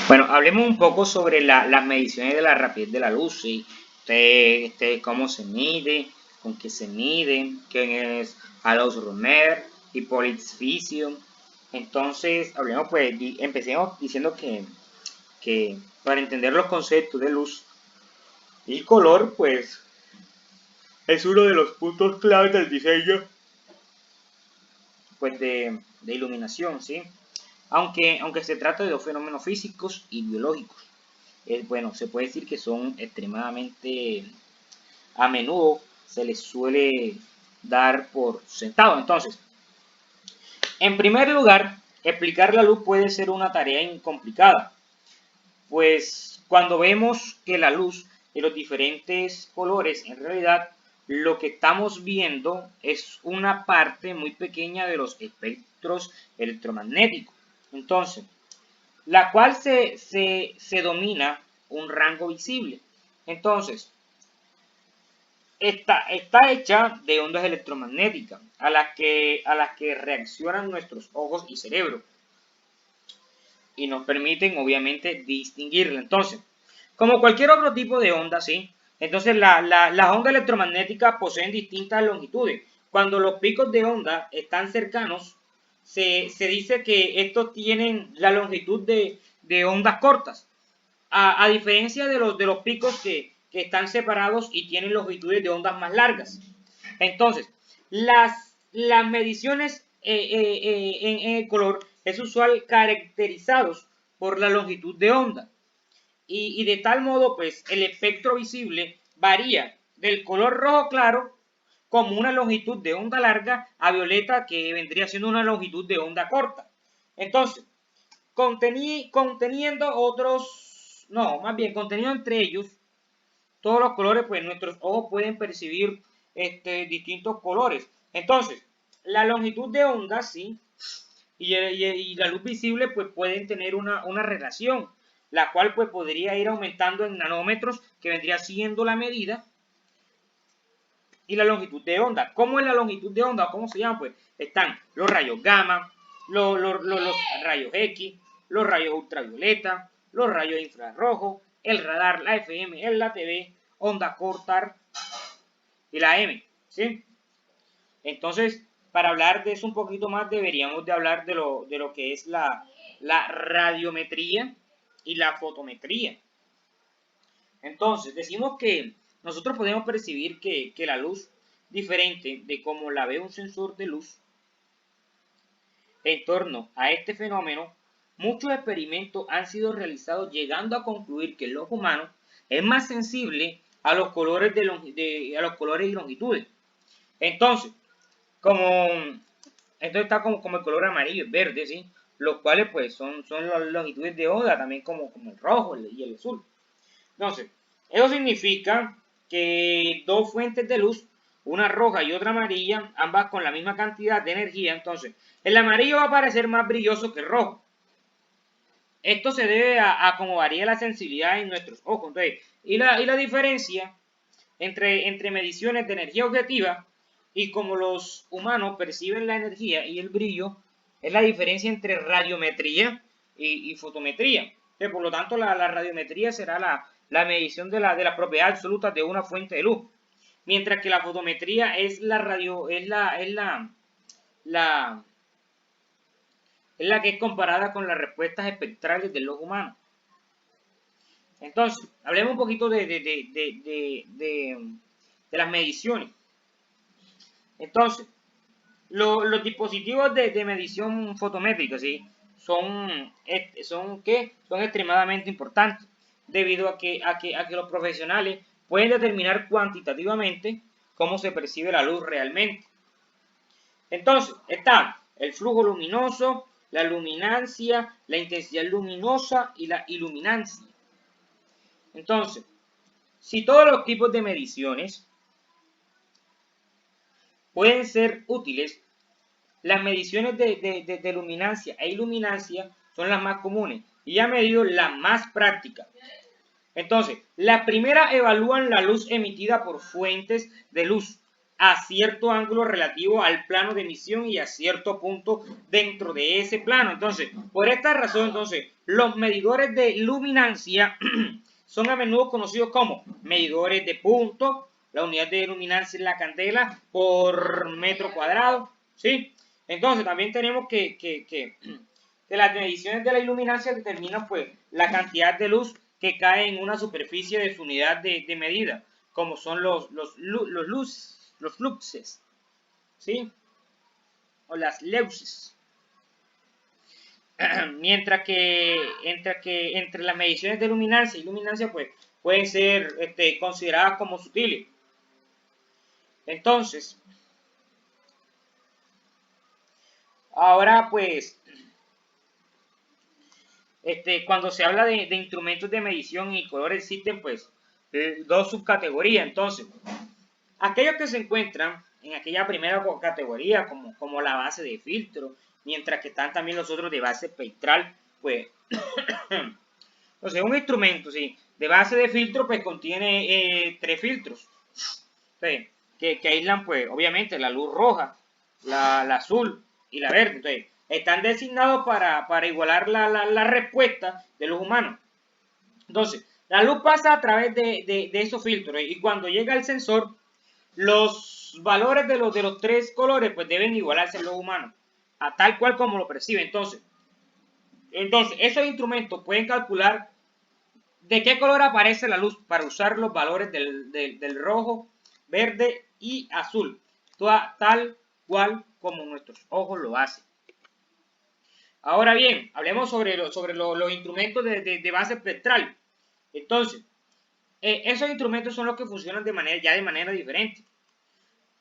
Bueno, hablemos un poco sobre las mediciones de la rapidez de la luz, ¿sí? Cómo se mide, con qué se mide, quién es Alois Romer, Hippolyte Fission. Entonces, hablemos pues, empecemos diciendo que para entender los conceptos de luz y color, pues es uno de los puntos clave del diseño pues, de iluminación, ¿sí? Aunque se trata de dos fenómenos físicos y biológicos. Bueno, se puede decir que son extremadamente, a menudo se les suele dar por sentado. Entonces, en primer lugar, explicar la luz puede ser una tarea incomplicada, pues cuando vemos que la luz de los diferentes colores, en realidad lo que estamos viendo es una parte muy pequeña de los espectros electromagnéticos. Entonces, la cual se domina un rango visible. Entonces, está hecha de ondas electromagnéticas a las que reaccionan nuestros ojos y cerebro y nos permiten obviamente distinguirla. Entonces, como cualquier otro tipo de onda, ¿sí? Entonces las ondas electromagnéticas poseen distintas longitudes. Cuando los picos de onda están cercanos, se dice que estos tienen la longitud de ondas cortas, a diferencia de los picos que están separados y tienen longitudes de ondas más largas. Entonces, las mediciones en el color es usual caracterizados por la longitud de onda. Y de tal modo, pues, el espectro visible varía del color rojo claro como una longitud de onda larga a violeta que vendría siendo una longitud de onda corta. Entonces, conteniendo otros, no, más bien contenido entre ellos todos los colores, pues nuestros ojos pueden percibir distintos colores. Entonces, la longitud de onda, sí, y la luz visible, pues pueden tener una relación, la cual pues podría ir aumentando en nanómetros, que vendría siendo la medida, y la longitud de onda. ¿Cómo es la longitud de onda? ¿Cómo se llama? Pues están los rayos gamma, los rayos X, los rayos ultravioleta, los rayos infrarrojos, el radar, la FM, la TV, onda corta y la M, ¿sí? Entonces, para hablar de eso un poquito más, deberíamos de hablar de lo que es la radiometría y la fotometría. Entonces, decimos que nosotros podemos percibir que la luz, diferente de como la ve un sensor de luz, en torno a este fenómeno, muchos experimentos han sido realizados llegando a concluir que el ojo humano es más sensible a los colores, a los colores y longitudes. Entonces, como esto está como el color amarillo y verde, ¿sí? Los cuales pues son las longitudes de onda, también como el rojo y el azul. Entonces, eso significa que dos fuentes de luz, una roja y otra amarilla, ambas con la misma cantidad de energía, entonces el amarillo va a parecer más brilloso que el rojo. Esto se debe a cómo varía la sensibilidad en nuestros ojos. Entonces, y la diferencia entre mediciones de energía objetiva y cómo los humanos perciben la energía y el brillo es la diferencia entre radiometría y fotometría. Entonces, por lo tanto, la radiometría será la medición de la propiedad absoluta de una fuente de luz, mientras que la fotometría es la que es comparada con las respuestas espectrales del ojo humano. Entonces, hablemos un poquito de las mediciones. Entonces, los dispositivos de medición fotométrica, ¿sí? Son extremadamente importantes, debido a que los profesionales pueden determinar cuantitativamente cómo se percibe la luz realmente. Entonces, está el flujo luminoso, la luminancia, la intensidad luminosa y la iluminancia. Entonces, si todos los tipos de mediciones pueden ser útiles, las mediciones de luminancia e iluminancia son las más comunes y ha medido las más prácticas. Entonces, las primeras evalúan la luz emitida por fuentes de luz, a cierto ángulo relativo al plano de emisión y a cierto punto dentro de ese plano. Entonces, por esta razón, entonces, los medidores de luminancia son a menudo conocidos como medidores de punto. La unidad de luminancia es la candela por metro cuadrado, ¿sí? Entonces, también tenemos que las mediciones de la iluminancia determinan pues la cantidad de luz que cae en una superficie de su unidad de medida, como son los fluxes, ¿sí? O las leuses. Mientras que entre las mediciones de luminancia y luminancia pues pueden ser consideradas como sutiles. Entonces, ahora pues cuando se habla de instrumentos de medición y color existen pues dos subcategorías. Entonces, aquellos que se encuentran en aquella primera categoría como la base de filtro, mientras que están también los otros de base espectral, pues entonces un instrumento ¿sí? de base de filtro pues contiene tres filtros ¿sí? que aíslan pues obviamente la luz roja, la azul y la verde. Entonces, están designados para igualar la respuesta de los humanos. Entonces, la luz pasa a través de esos filtros y cuando llega al sensor, los valores de los tres colores pues deben igualarse en los humanos, a tal cual como lo percibe. Entonces esos instrumentos pueden calcular de qué color aparece la luz para usar los valores del rojo, verde y azul, tal cual como nuestros ojos lo hacen. Ahora bien, hablemos sobre los instrumentos de base espectral. Entonces, esos instrumentos son los que funcionan de manera diferente.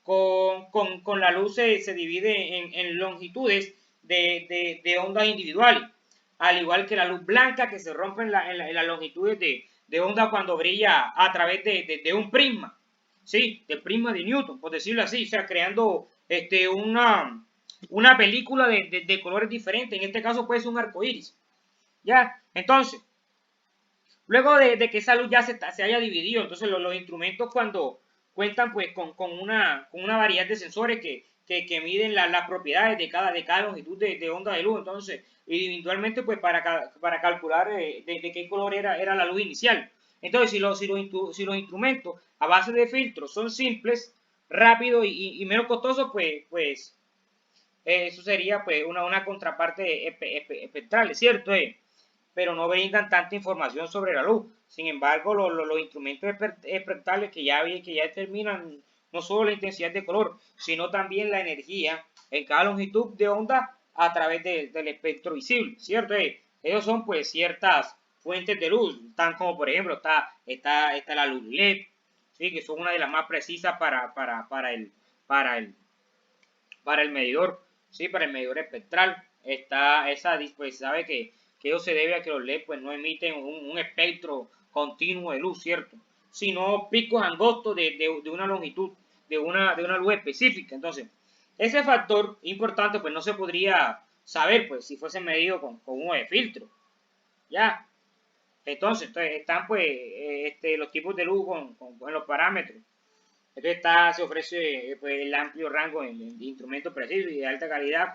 Con la luz se divide en longitudes de ondas individuales, al igual que la luz blanca que se rompe en las longitudes de onda cuando brilla a través de un prisma, ¿sí? Del prisma de Newton, por decirlo así, o sea, creando una película de colores diferentes. En este caso puede ser un arco iris, ¿ya? Entonces, luego de que esa luz ya se haya dividido, entonces los instrumentos cuando cuentan pues con una variedad de sensores que miden las propiedades de cada longitud de onda de luz, entonces individualmente pues para calcular de qué color era la luz inicial. Entonces si los instrumentos a base de filtros son simples, rápidos y menos costosos, pues eso sería pues una contraparte espectral, ¿cierto? Pero no brindan tanta información sobre la luz. Sin embargo, los instrumentos espectrales que ya determinan no solo la intensidad de color, sino también la energía en cada longitud de onda a través del espectro visible, ¿cierto? Ellos son pues ciertas fuentes de luz, tan como por ejemplo está la luz LED, ¿sí? Que son una de las más precisas para el medidor, ¿sí? Para el medidor espectral. Está esa, pues sabe que eso se debe a que los LED pues no emiten un espectro continuo de luz, ¿cierto? Sino picos angostos de una longitud, de una luz específica. Entonces, ese factor importante pues no se podría saber pues si fuese medido con uno de filtro, ¿ya? Entonces están pues los tipos de luz con los parámetros. Entonces se ofrece pues, el amplio rango de instrumentos precisos y de alta calidad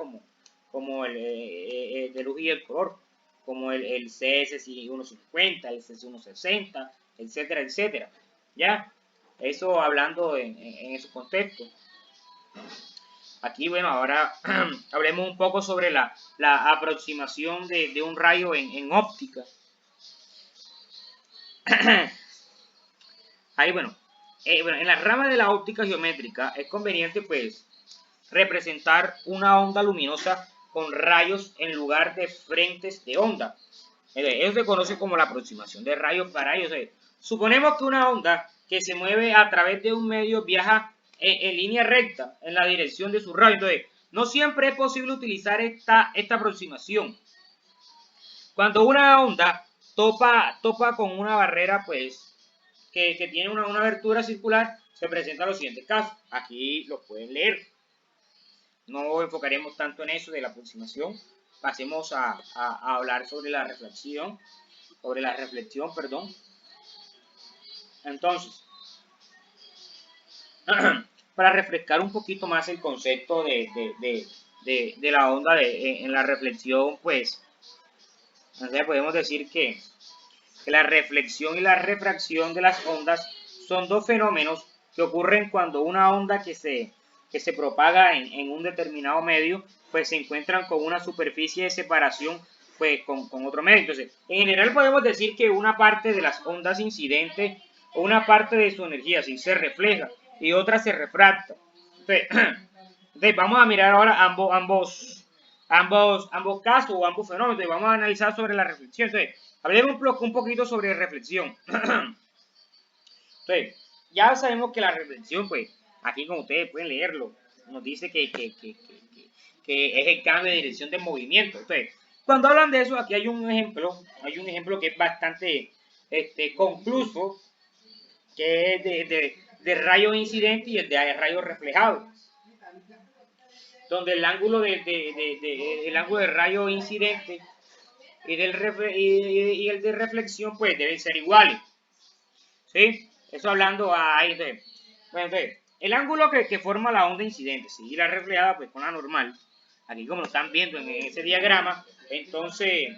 como el de luz y el color, como el CS150, el CS160, etcétera, etcétera. ¿Ya? Eso hablando en ese contexto. Aquí, bueno, ahora hablemos un poco sobre la aproximación de un rayo en óptica. Ahí, bueno, en la rama de la óptica geométrica es conveniente, pues, representar una onda luminosa con rayos en lugar de frentes de onda. Eso se conoce como la aproximación de rayos para rayos. Suponemos que una onda que se mueve a través de un medio viaja en línea recta en la dirección de su rayo. Entonces, no siempre es posible utilizar esta aproximación. Cuando una onda topa con una barrera, pues, que tiene una abertura circular, se presentan los siguientes casos. Aquí lo pueden leer. No enfocaremos tanto en eso de la aproximación. Pasemos a hablar sobre la reflexión, perdón. Entonces, para refrescar un poquito más el concepto de la onda en la reflexión, pues, entonces podemos decir que la reflexión y la refracción de las ondas son dos fenómenos que ocurren cuando una onda que se propaga en un determinado medio, pues se encuentran con una superficie de separación pues con otro medio. Entonces, en general podemos decir que una parte de las ondas incidentes o una parte de su energía sí se refleja y otra se refracta. Entonces, vamos a mirar ahora ambos casos o ambos fenómenos. Entonces, vamos a analizar sobre la reflexión. Entonces, hablemos un poquito sobre reflexión. Entonces, ya sabemos que la reflexión, pues, aquí como ustedes pueden leerlo, nos dice que es el cambio de dirección del movimiento. Entonces, cuando hablan de eso, aquí hay un ejemplo que es bastante concluso, que es de rayos incidentes y el de rayos reflejados, donde el ángulo el ángulo de rayo incidente y el de reflexión pues deben ser iguales. ¿Sí? Eso hablando ahí de... Bueno, entonces, el ángulo que forma la onda incidente, ¿sí? Y la reflejada pues con la normal, aquí como lo están viendo en ese diagrama, entonces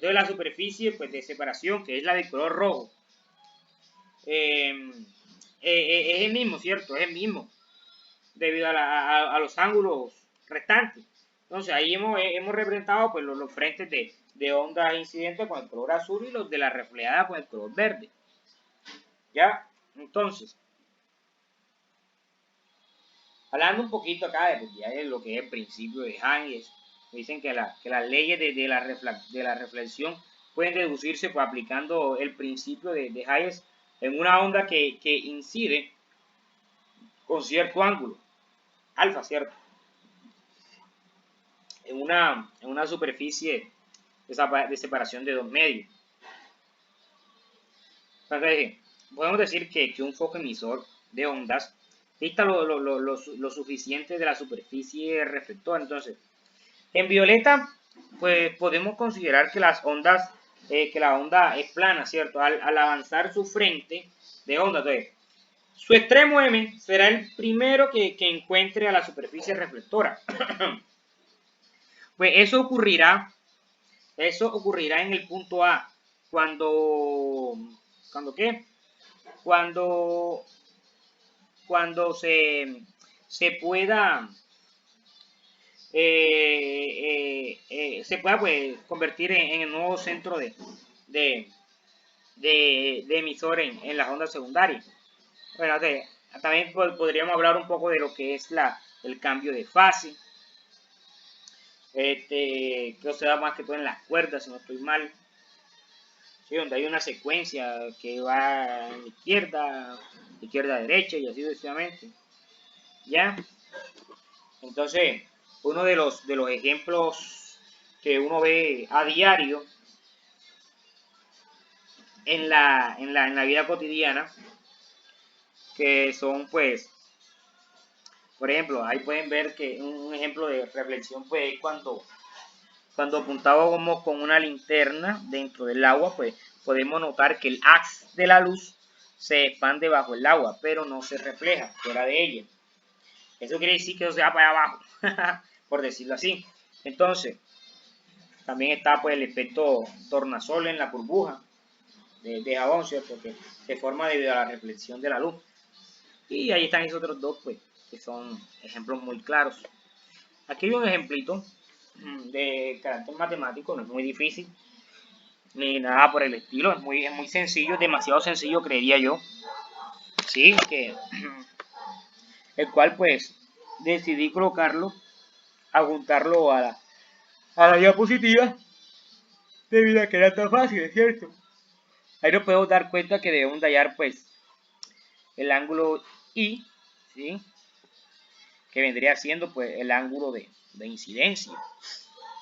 la superficie pues de separación, que es la de color rojo, es el mismo, ¿cierto? Es el mismo, debido a los ángulos restantes. Entonces ahí hemos representado pues los frentes de ondas incidentes con el color azul y los de la reflejada con el color verde. ¿Ya? Entonces, hablando un poquito acá de lo que es el principio de Hayes, dicen que las leyes de la reflexión pueden deducirse pues, aplicando el principio de Hayes en una onda que incide con cierto ángulo, alfa, ¿cierto? En una superficie de separación de dos medios. Entonces, podemos decir que un foco emisor de ondas dista lo suficiente de la superficie reflectora. Entonces, en violeta, pues podemos considerar que que la onda es plana, ¿cierto? Al avanzar su frente de onda, entonces, su extremo M será el primero que encuentre a la superficie reflectora. Pues eso ocurrirá en el punto A, ¿cuándo qué? Cuando, cuando se pueda se pueda pues, convertir en el nuevo centro de, de emisor en las ondas secundarias. Bueno, también podríamos hablar un poco de lo que es el cambio de fase, que se da más que todo en las cuerdas, si no estoy mal, ¿sí? Donde hay una secuencia que va en izquierda, derecha y así sucesivamente. ¿Ya? Entonces, uno de los ejemplos que uno ve a diario en la vida cotidiana, que son pues, por ejemplo, ahí pueden ver que un ejemplo de reflexión pues es cuando apuntábamos con una linterna dentro del agua, pues podemos notar que el haz de la luz se expande bajo el agua, pero no se refleja fuera de ella. Eso quiere decir que eso se va para abajo, por decirlo así. Entonces, también está pues el efecto tornasol en la burbuja de jabón, ¿cierto? Que se forma debido a la reflexión de la luz. Y ahí están esos otros dos, pues, que son ejemplos muy claros. Aquí hay un ejemplito de carácter matemático, no es muy difícil, ni nada por el estilo, es muy sencillo, es demasiado sencillo, creería yo. Sí, el cual pues decidí colocarlo, adjuntarlo a la diapositiva, debido a que era tan fácil, es cierto. Ahí nos podemos dar cuenta que debemos hallar pues el ángulo I, ¿sí? Que vendría siendo pues el ángulo de incidencia.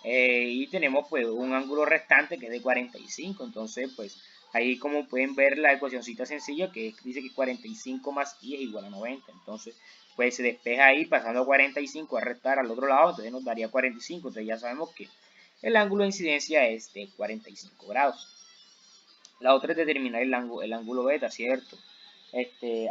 Y tenemos pues un ángulo restante que es de 45, entonces pues ahí como pueden ver la ecuacióncita sencilla que dice que 45 más I es igual a 90, entonces pues se despeja ahí pasando a 45 a restar al otro lado, entonces nos daría 45, entonces ya sabemos que el ángulo de incidencia es de 45 grados. La otra es determinar el ángulo beta, ¿cierto?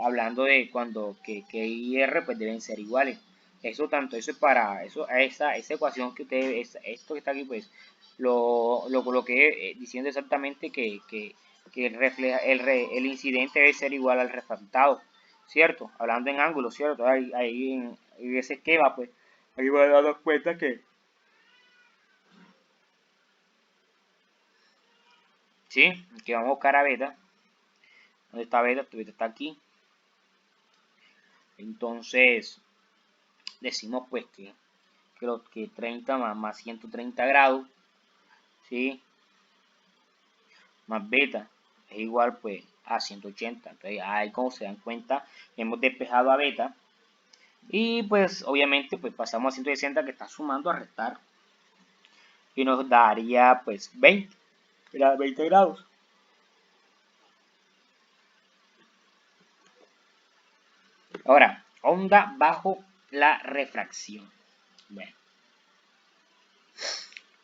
hablando de cuando que I y R pues deben ser iguales. Eso tanto, eso es para, eso, esa ecuación que ustedes, esto que está aquí pues, lo coloqué diciendo exactamente que refleja, el incidente debe ser igual al refractado, ¿cierto? Hablando en ángulo, ¿cierto? Ahí en ese esquema pues, ahí voy a dar cuenta que, ¿sí? Que vamos a buscar a beta. ¿Dónde está beta? Beta está aquí. Entonces, decimos pues que 30 más 130 grados, ¿sí? Más beta es igual pues a 180. Entonces ahí como se dan cuenta, hemos despejado a beta. Y pues obviamente pues pasamos a 160 que está sumando a restar. Y nos daría pues 20. Era 20 grados. Ahora, onda bajo la refracción. Bueno,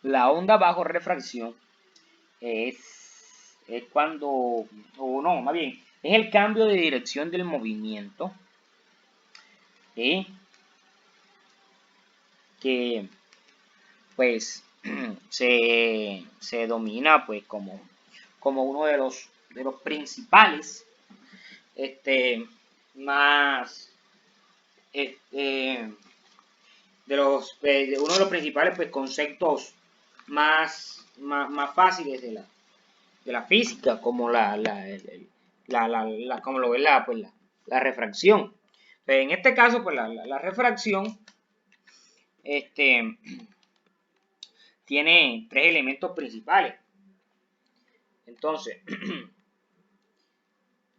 la onda bajo refracción es cuando, o no, más bien, es el cambio de dirección del movimiento, ¿sí? Que pues se domina pues como uno de los principales, más, uno de los principales pues conceptos más fáciles de la física, como como lo es la refracción. Pero en este caso, pues la refracción tiene tres elementos principales.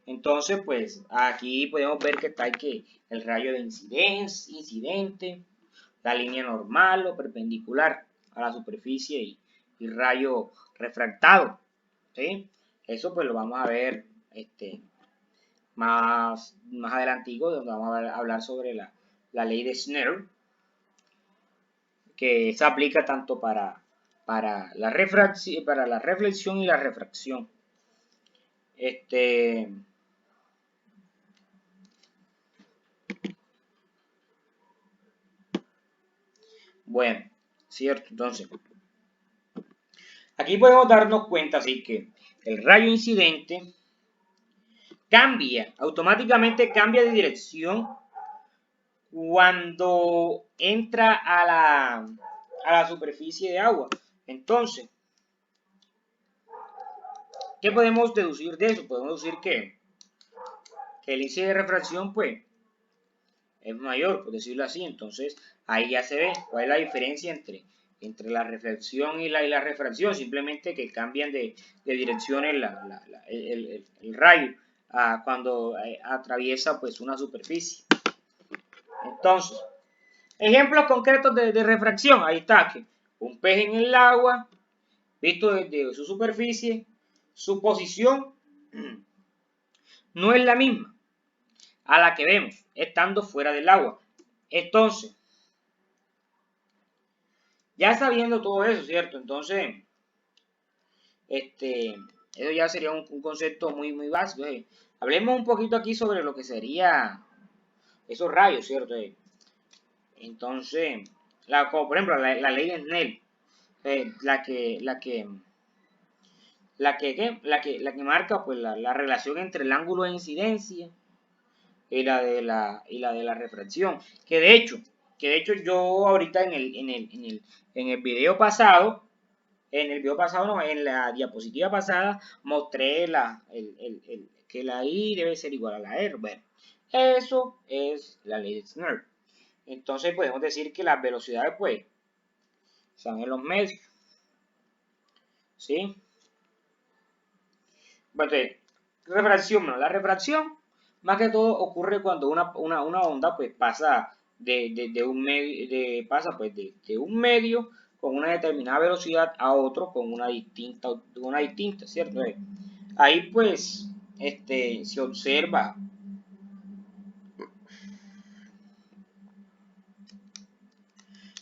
Entonces, pues aquí podemos ver que está aquí el rayo de incidente, la línea normal o perpendicular a la superficie y rayo refractado, ¿sí? Eso pues lo vamos a ver más adelantico, donde vamos a hablar sobre la ley de Snell, que se aplica tanto para la reflexión y la refracción. Bueno, cierto, entonces, aquí podemos darnos cuenta, así que el rayo incidente automáticamente cambia de dirección cuando entra a la superficie de agua. Entonces, ¿qué podemos deducir de eso? Podemos decir que el índice de refracción, pues, es mayor, por decirlo así. Entonces, ahí ya se ve cuál es la diferencia entre la reflexión y la refracción. Simplemente que cambian de dirección el rayo cuando atraviesa pues una superficie. Entonces, ejemplos concretos de refracción. Ahí está, que un pez en el agua, visto desde su superficie, su posición no es la misma a la que vemos estando fuera del agua. Entonces, ya sabiendo todo eso, ¿cierto? Entonces, eso ya sería un concepto muy básico. Hablemos un poquito aquí sobre lo que sería esos rayos, ¿cierto? Entonces, como por ejemplo la ley de Snell, la que marca pues la relación entre el ángulo de incidencia y la de la refracción. Que de hecho yo ahorita en el video pasado, no, en la diapositiva pasada, mostré que la I debe ser igual a la R. Bueno, eso es la ley de Snell. Entonces podemos decir que las velocidades pues están en los medios. ¿Sí? Bueno, refracción, la refracción más que todo ocurre cuando una onda pues pasa de un medio, de un medio con una determinada velocidad a otro con una distinta, ¿cierto? Ahí pues se observa,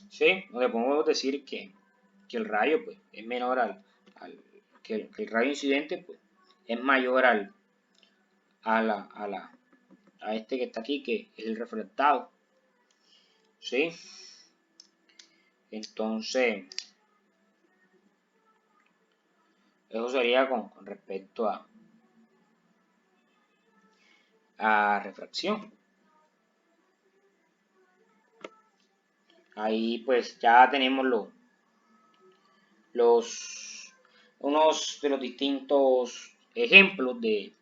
¿sí? Donde podemos decir que el rayo pues es menor que el rayo incidente pues es mayor a este que está aquí, que es el reflectado, ¿sí? Entonces, eso sería con respecto a refracción. Ahí pues ya tenemos unos de los distintos ejemplos de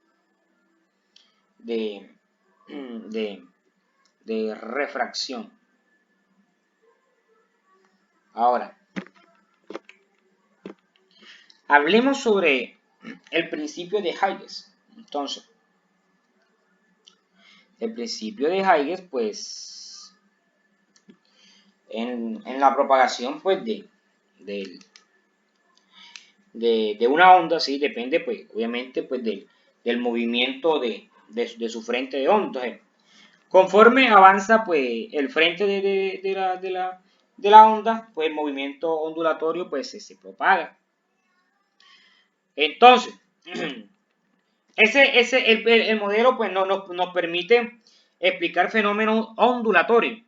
refracción. Ahora, hablemos sobre el principio de Huygens. Entonces, el principio de Huygens, pues, en la propagación, pues, de una onda, sí, depende, pues, obviamente, pues, del movimiento de su frente de onda. Entonces, conforme avanza, pues, el frente de la onda, pues, el movimiento ondulatorio, pues, se propaga. Entonces, el modelo, pues, nos permite explicar fenómenos ondulatorios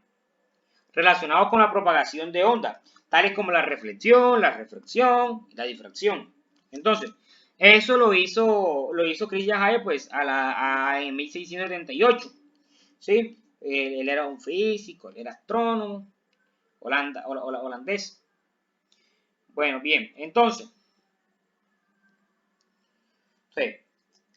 relacionados con la propagación de ondas, tales como la reflexión, la refracción y la difracción. Entonces, eso lo hizo Christian Huygens, pues, en 1678, ¿sí? Él era un físico, él era astrónomo, holandés. Bueno, bien, entonces, sí,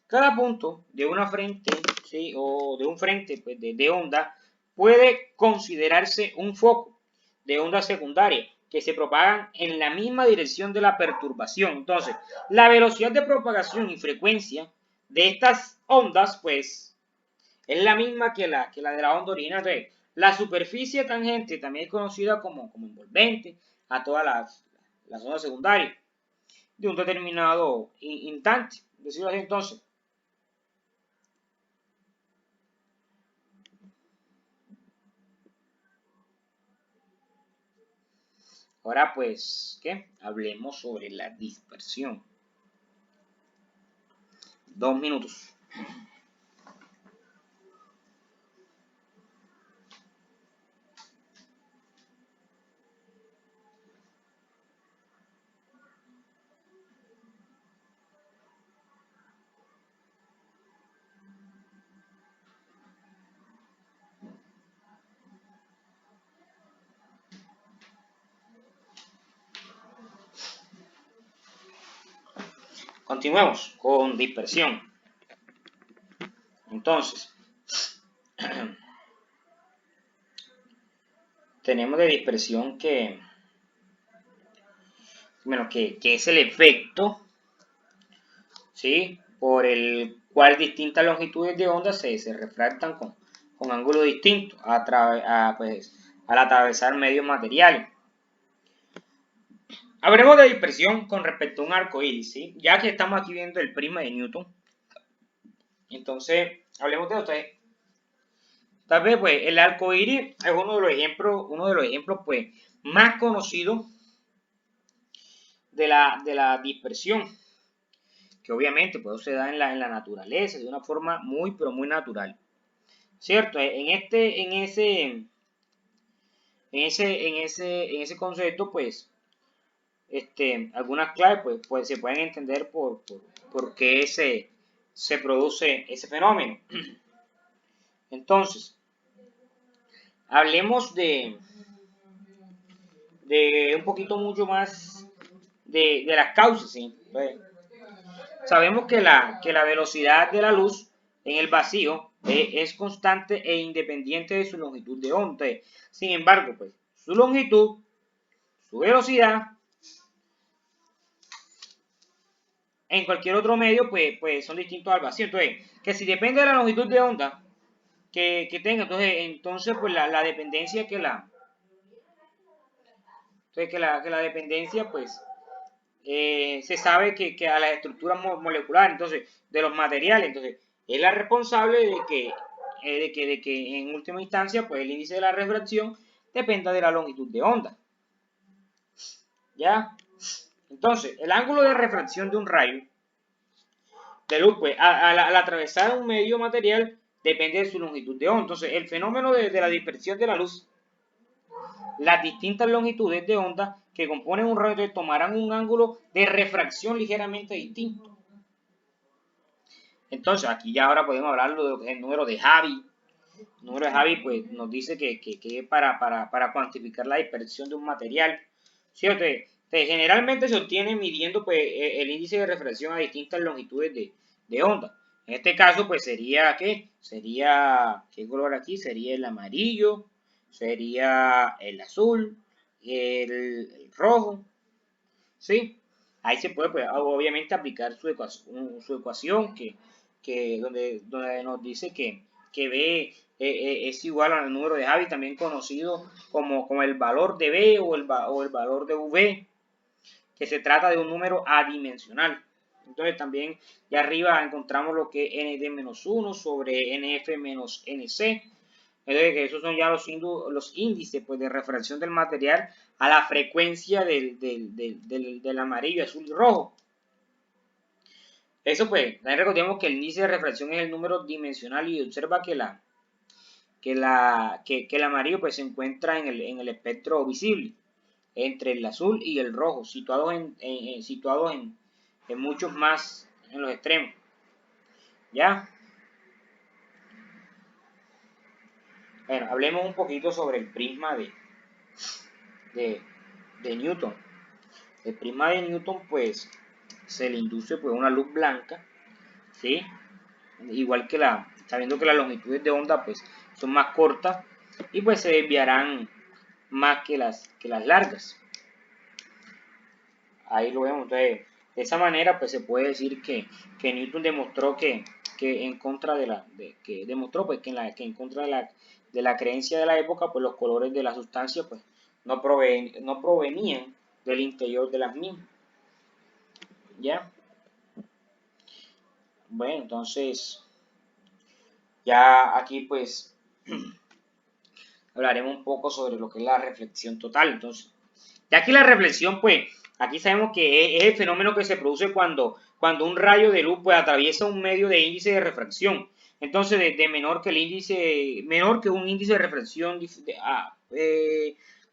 cada punto de una frente, ¿sí? O de un frente, pues, de onda puede considerarse un foco de onda secundaria que se propagan en la misma dirección de la perturbación. Entonces, la velocidad de propagación y frecuencia de estas ondas, pues, es la misma que la de la onda original. Entonces, la superficie tangente también es conocida como envolvente a todas las ondas secundarias de un determinado instante. Decirlo así, entonces. Ahora pues, ¿qué? Hablemos sobre la dispersión. 2 minutos. Continuemos con dispersión. Entonces, tenemos de dispersión que es el efecto, ¿sí? Por el cual distintas longitudes de onda se refractan con ángulos distintos al atravesar medios materiales. Hablemos de dispersión con respecto a un arco iris, ¿sí? Ya que estamos aquí viendo el prisma de Newton. Entonces, hablemos de esto. Tal vez, pues, el arco iris es uno de los ejemplos, pues, más conocidos de la dispersión, que obviamente pues, se da en la naturaleza de una forma muy, pero muy natural. ¿Cierto? En ese concepto, pues, algunas claves pues se pueden entender por qué se produce ese fenómeno. Entonces, hablemos de un poquito mucho más de las causas, ¿sí? Entonces, sabemos que la velocidad de la luz en el vacío es constante e independiente de su longitud de onda. Sin embargo, pues, su longitud, su velocidad, en cualquier otro medio, pues son distintos al vacío. Entonces, que si depende de la longitud de onda que tenga, entonces pues la dependencia la dependencia, pues, se sabe que a las estructuras moleculares, entonces, de los materiales, entonces, es la responsable de que en última instancia, pues, el índice de la refracción dependa de la longitud de onda. ¿Ya? Entonces, el ángulo de refracción de un rayo de luz, pues al atravesar un medio material depende de su longitud de onda. Entonces, el fenómeno de la dispersión de la luz, las distintas longitudes de onda que componen un rayo tomarán un ángulo de refracción ligeramente distinto. Entonces, aquí ya ahora podemos hablar de lo que es el número de Javi. El número de Javi pues, nos dice que es para cuantificar la dispersión de un material. ¿Cierto? Generalmente se obtiene midiendo pues, el índice de refracción a distintas longitudes de onda. En este caso, pues sería, ¿qué? Sería, ¿qué color aquí? Sería el amarillo, sería el azul, el rojo, ¿sí? Ahí se puede, pues, obviamente, aplicar su ecuación donde nos dice que B es igual al número de Javi, también conocido como el valor de B o el valor de V, que se trata de un número adimensional. Entonces también ya arriba encontramos lo que es nd menos 1 sobre nf menos nc. Entonces, que esos son ya los índices pues, de refracción del material a la frecuencia del amarillo, azul y rojo. Eso pues, también recordemos que el índice de refracción es el número dimensional y observa que el amarillo pues, se encuentra en el espectro visible entre el azul y el rojo, situados en muchos más en los extremos. ¿Ya? Bueno, hablemos un poquito sobre el prisma de Newton. El prisma de Newton, pues, se le induce pues, una luz blanca, ¿sí? Igual que sabiendo que las longitudes de onda, pues, son más cortas y pues se desviarán más que las largas. Ahí lo vemos. Entonces, de esa manera, pues, se puede decir que Newton demostró que en contra que en contra de la creencia de la época, pues los colores de la sustancia, pues, no provenían del interior de las mismas. ¿Ya? Bueno, entonces, ya aquí pues hablaremos un poco sobre lo que es la reflexión total. Entonces, ya aquí la reflexión, pues, aquí sabemos que es el fenómeno que se produce cuando un rayo de luz pues atraviesa un medio de índice de refracción. Entonces, de menor que un índice de refracción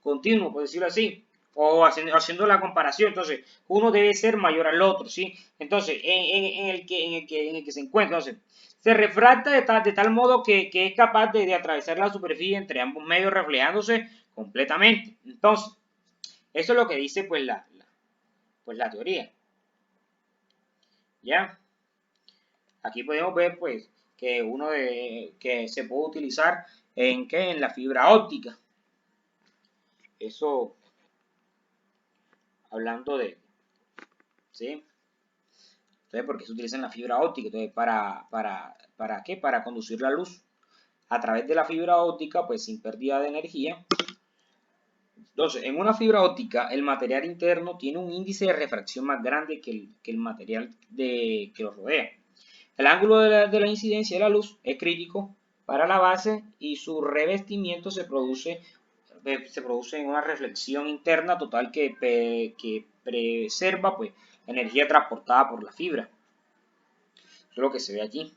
continuo, por decirlo así, o haciendo la comparación. Entonces, uno debe ser mayor al otro, ¿sí? Entonces, en el que se encuentra, entonces, se refracta de tal modo que es capaz de atravesar la superficie entre ambos medios reflejándose completamente. Entonces, eso es lo que dice pues la teoría. ¿Ya? Aquí podemos ver pues que se puede utilizar en la fibra óptica. Eso hablando de, ¿sí? Entonces, ¿por qué se utiliza en la fibra óptica? Entonces, ¿para qué? Para conducir la luz a través de la fibra óptica, pues sin pérdida de energía. Entonces, en una fibra óptica, el material interno tiene un índice de refracción más grande que el material que lo rodea. El ángulo de la incidencia de la luz es crítico para la base y su revestimiento se produce en una reflexión interna total que preserva pues, la energía transportada por la fibra. Eso es lo que se ve aquí.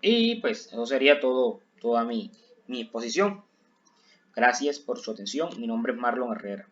Y pues eso sería toda mi exposición. Gracias por su atención. Mi nombre es Marlon Herrera.